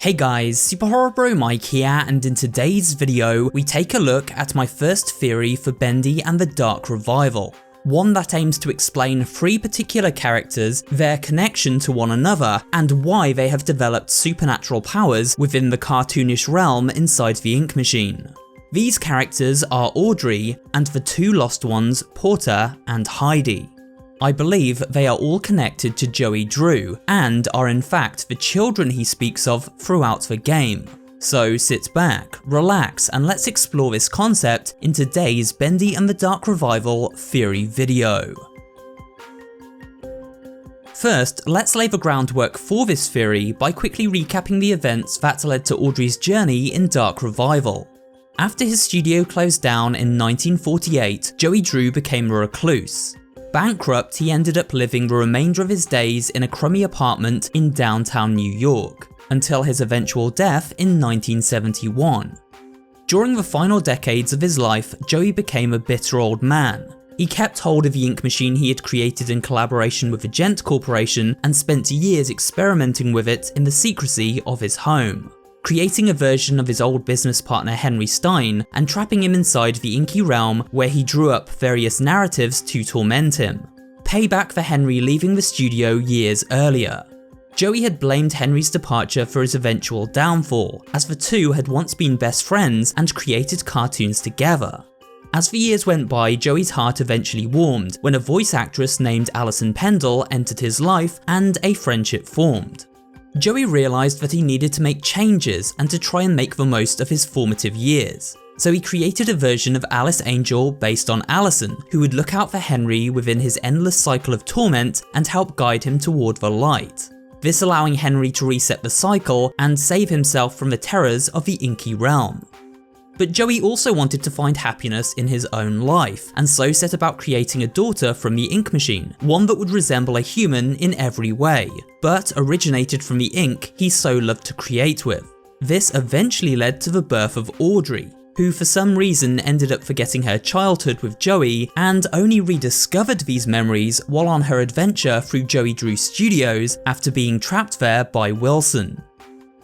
Hey guys, SuperHorrorBro Mike here, and in today's video, we take a look at my first theory for Bendy and the Dark Revival. One that aims to explain three particular characters, their connection to one another, and why they have developed supernatural powers within the cartoonish realm inside the Ink Machine. These characters are Audrey, and the two lost ones, Porter and Heidi. I believe they are all connected to Joey Drew, and are in fact the children he speaks of throughout the game. So sit back, relax, and let's explore this concept in today's Bendy and the Dark Revival theory video. First, let's lay the groundwork for this theory by quickly recapping the events that led to Audrey's journey in Dark Revival. After his studio closed down in 1948, Joey Drew became a recluse. Bankrupt, he ended up living the remainder of his days in a crummy apartment in downtown New York, until his eventual death in 1971. During the final decades of his life, Joey became a bitter old man. He kept hold of the ink machine he had created in collaboration with the Gent Corporation and spent years experimenting with it in the secrecy of his home, creating a version of his old business partner Henry Stein and trapping him inside the inky realm where he drew up various narratives to torment him. Payback for Henry leaving the studio years earlier. Joey had blamed Henry's departure for his eventual downfall, as the two had once been best friends and created cartoons together. As the years went by, Joey's heart eventually warmed when a voice actress named Alison Pendle entered his life and a friendship formed. Joey realised that he needed to make changes and to try and make the most of his formative years. So he created a version of Alice Angel based on Allison, who would look out for Henry within his endless cycle of torment and help guide him toward the light. This allowing Henry to reset the cycle and save himself from the terrors of the inky realm. But Joey also wanted to find happiness in his own life, and so set about creating a daughter from the ink machine, one that would resemble a human in every way, but originated from the ink he so loved to create with. This eventually led to the birth of Audrey, who for some reason ended up forgetting her childhood with Joey and only rediscovered these memories while on her adventure through Joey Drew Studios after being trapped there by Wilson.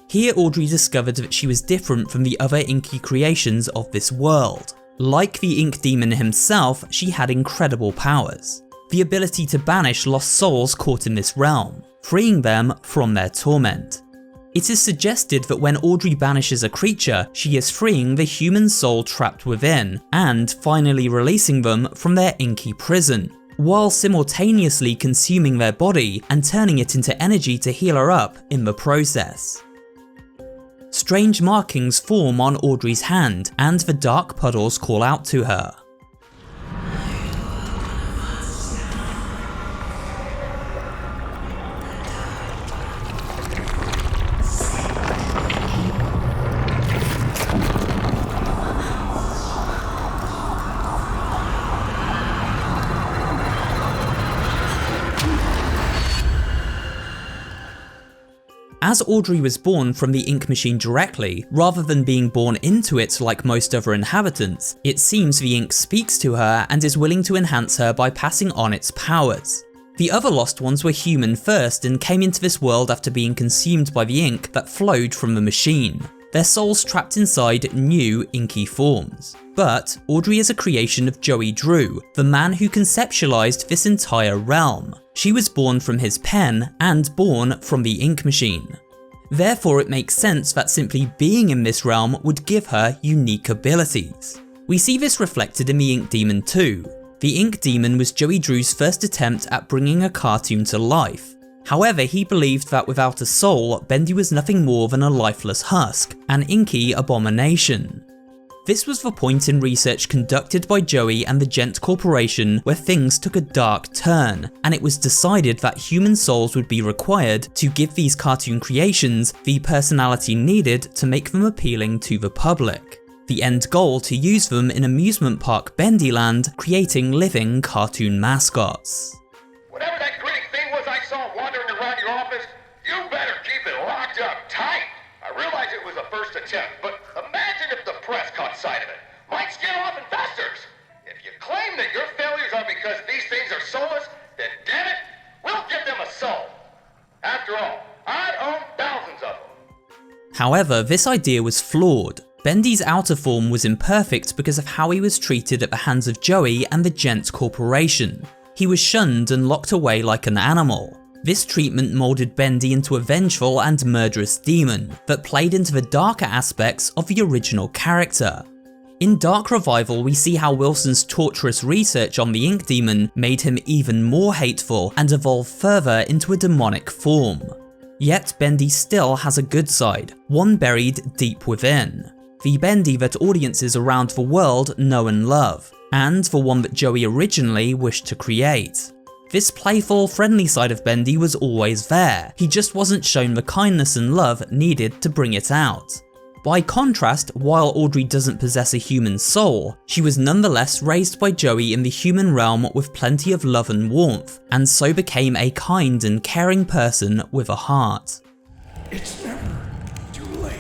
Here Audrey discovered that she was different from the other inky creations of this world. Like the ink demon himself, she had incredible powers. The ability to banish lost souls caught in this realm, freeing them from their torment. It is suggested that when Audrey banishes a creature, she is freeing the human soul trapped within, and finally releasing them from their inky prison, while simultaneously consuming their body and turning it into energy to heal her up in the process. Strange markings form on Audrey's hand, and the dark puddles call out to her. As Audrey was born from the ink machine directly, rather than being born into it like most other inhabitants, it seems the ink speaks to her and is willing to enhance her by passing on its powers. The other lost ones were human first and came into this world after being consumed by the ink that flowed from the machine, their souls trapped inside new inky forms. But Audrey is a creation of Joey Drew, the man who conceptualized this entire realm. She was born from his pen and born from the ink machine. Therefore it makes sense that simply being in this realm would give her unique abilities. We see this reflected in the Ink Demon too. The Ink Demon was Joey Drew's first attempt at bringing a cartoon to life. However, he believed that without a soul, Bendy was nothing more than a lifeless husk, an inky abomination. This was the point in research conducted by Joey and the Gent Corporation where things took a dark turn, and it was decided that human souls would be required to give these cartoon creations the personality needed to make them appealing to the public. The end goal to use them in amusement park Bendyland, creating living cartoon mascots. Whatever that grinning thing was I saw wandering around your office, you better keep it locked up tight. I realize it was a first attempt, but imagine if the press caught sight of it. Might scare off investors. If you claim that your failures are because these things are soulless, then damn it, we'll give them a soul. After all, I own thousands of them. However, this idea was flawed. Bendy's outer form was imperfect because of how he was treated at the hands of Joey and the Gent Corporation. He was shunned and locked away like an animal. This treatment moulded Bendy into a vengeful and murderous demon that played into the darker aspects of the original character. In Dark Revival, we see how Wilson's torturous research on the Ink Demon made him even more hateful and evolve further into a demonic form. Yet Bendy still has a good side, one buried deep within. The Bendy that audiences around the world know and love, and the one that Joey originally wished to create. This playful, friendly side of Bendy was always there, he just wasn't shown the kindness and love needed to bring it out. By contrast, while Audrey doesn't possess a human soul, she was nonetheless raised by Joey in the human realm with plenty of love and warmth, and so became a kind and caring person with a heart. It's never too late.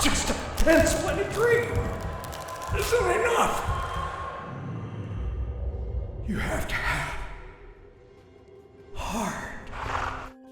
Just a pencil and a dream isn't enough. You have to have heart.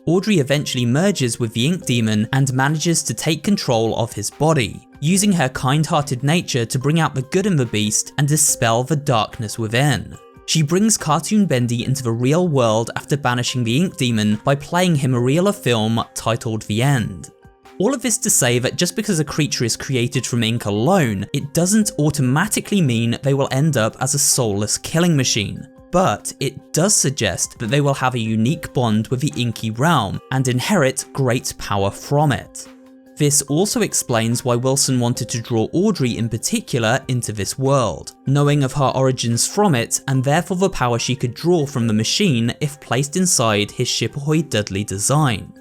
Audrey eventually merges with the Ink Demon and manages to take control of his body, using her kind-hearted nature to bring out the good in the beast and dispel the darkness within. She brings cartoon Bendy into the real world after banishing the Ink Demon by playing him a reel of film titled The End. All of this to say that just because a creature is created from ink alone, it doesn't automatically mean they will end up as a soulless killing machine. But it does suggest that they will have a unique bond with the Inky realm and inherit great power from it. This also explains why Wilson wanted to draw Audrey in particular into this world, knowing of her origins from it and therefore the power she could draw from the machine if placed inside his Shipahoi Dudley design.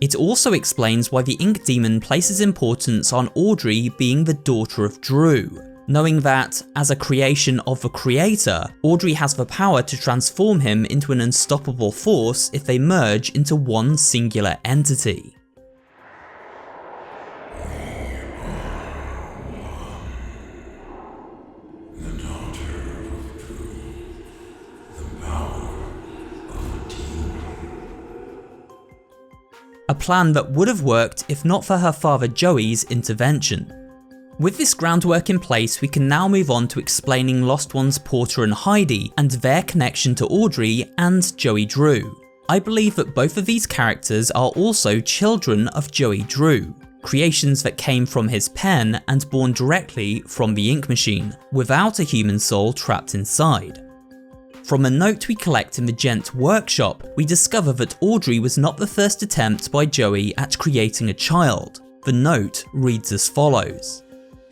It also explains why the Ink Demon places importance on Audrey being the daughter of Drew, knowing that, as a creation of the creator, Audrey has the power to transform him into an unstoppable force if they merge into one singular entity. A plan that would have worked if not for her father Joey's intervention. With this groundwork in place, we can now move on to explaining Lost Ones Porter and Heidi and their connection to Audrey and Joey Drew. I believe that both of these characters are also children of Joey Drew, creations that came from his pen and born directly from the ink machine, without a human soul trapped inside. From a note we collect in the Gent workshop, we discover that Audrey was not the first attempt by Joey at creating a child. The note reads as follows.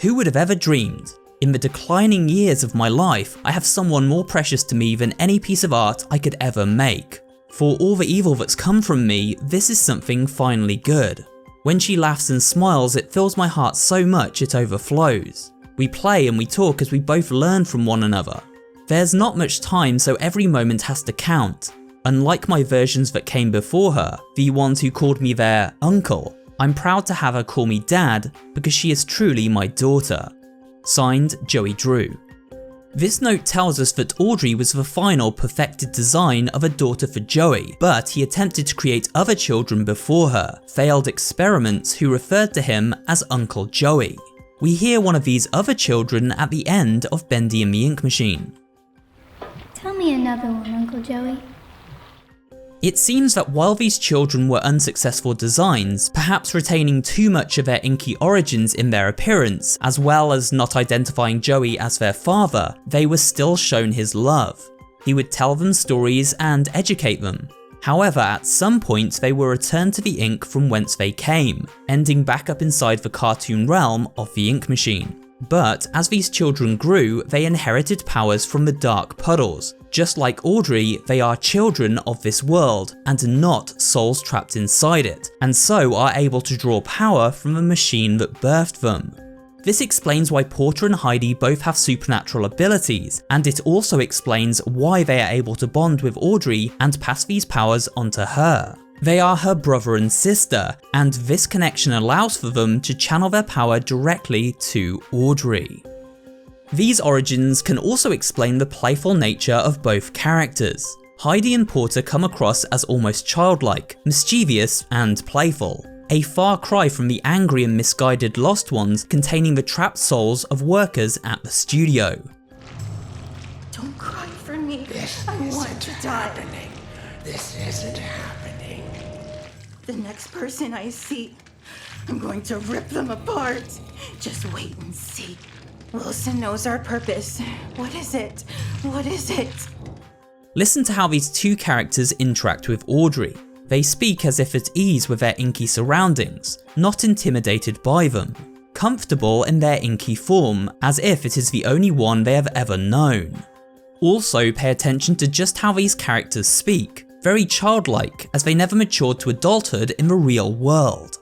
Who would have ever dreamed? In the declining years of my life, I have someone more precious to me than any piece of art I could ever make. For all the evil that's come from me, this is something finally good. When she laughs and smiles, it fills my heart so much it overflows. We play and we talk as we both learn from one another. There's not much time, so every moment has to count. Unlike my versions that came before her, the ones who called me their uncle, I'm proud to have her call me dad because she is truly my daughter. Signed, Joey Drew. This note tells us that Audrey was the final perfected design of a daughter for Joey, but he attempted to create other children before her, failed experiments who referred to him as Uncle Joey. We hear one of these other children at the end of Bendy and the Ink Machine. Tell me another one, Uncle Joey. It seems that while these children were unsuccessful designs, perhaps retaining too much of their Inky origins in their appearance, as well as not identifying Joey as their father, they were still shown his love. He would tell them stories and educate them. However, at some point they were returned to the ink from whence they came, ending back up inside the cartoon realm of the Ink Machine. But as these children grew, they inherited powers from the Dark Puddles. Just like Audrey, they are children of this world and not souls trapped inside it, and so are able to draw power from the machine that birthed them. This explains why Porter and Heidi both have supernatural abilities, and it also explains why they are able to bond with Audrey and pass these powers onto her. They are her brother and sister, and this connection allows for them to channel their power directly to Audrey. These origins can also explain the playful nature of both characters. Heidi and Porter come across as almost childlike, mischievous, and playful. a far cry from the angry and misguided lost ones containing the trapped souls of workers at the studio. Don't cry for me. I want to die. This isn't happening. The next person I see, I'm going to rip them apart. Just wait and see. Wilson knows our purpose. What is it? What is it? Listen to how these two characters interact with Audrey. They speak as if at ease with their inky surroundings, not intimidated by them, comfortable in their inky form, as if it is the only one they have ever known. Also pay attention to just how these characters speak, very childlike, as they never matured to adulthood in the real world.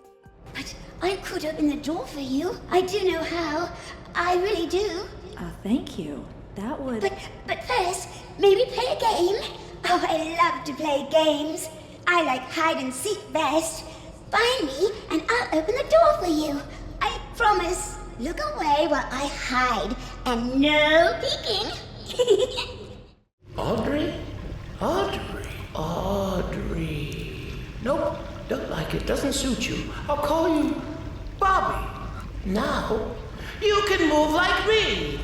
But I could open the door for you. I do know how. I really do. Thank you. That would... But first, maybe play a game? Oh, I love to play games. I like hide and seek best. Find me and I'll open the door for you. I promise. Look away while I hide and no peeking. Audrey? Nope, don't like it. Doesn't suit you. I'll call you Bobby. Now, you can move like me.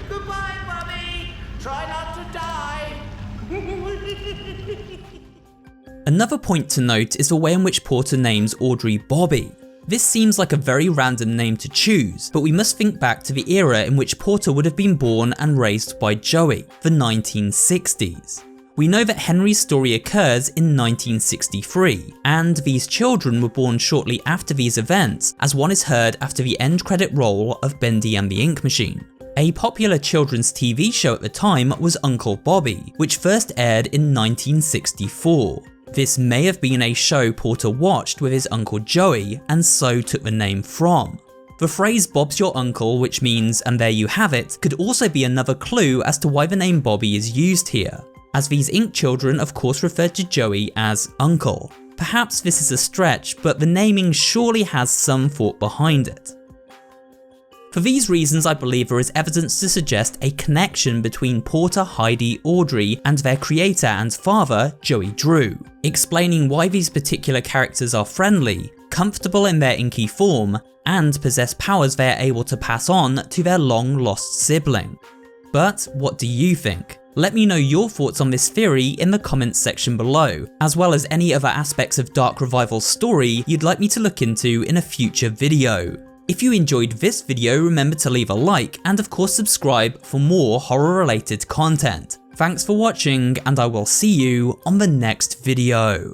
Goodbye, Bobby. Try not to die. Another point to note is the way in which Porter names Audrey Bobby. This seems like a very random name to choose, but we must think back to the era in which Porter would have been born and raised by Joey, the 1960s. We know that Henry's story occurs in 1963, and these children were born shortly after these events, as one is heard after the end credit roll of Bendy and the Ink Machine. A popular children's TV show at the time was Uncle Bobby, which first aired in 1964. This may have been a show Porter watched with his uncle Joey, and so took the name from. The phrase "Bob's your uncle," which means "and there you have it," could also be another clue as to why the name Bobby is used here, as these Ink children of course referred to Joey as Uncle. Perhaps this is a stretch, but the naming surely has some thought behind it. For these reasons, I believe there is evidence to suggest a connection between Porter, Heidi, Audrey, and their creator and father, Joey Drew, explaining why these particular characters are friendly, comfortable in their inky form, and possess powers they are able to pass on to their long-lost sibling. But what do you think? Let me know your thoughts on this theory in the comments section below, as well as any other aspects of Dark Revival's story you'd like me to look into in a future video. If you enjoyed this video, remember to leave a like and of course subscribe for more horror related content. Thanks for watching, and I will see you on the next video.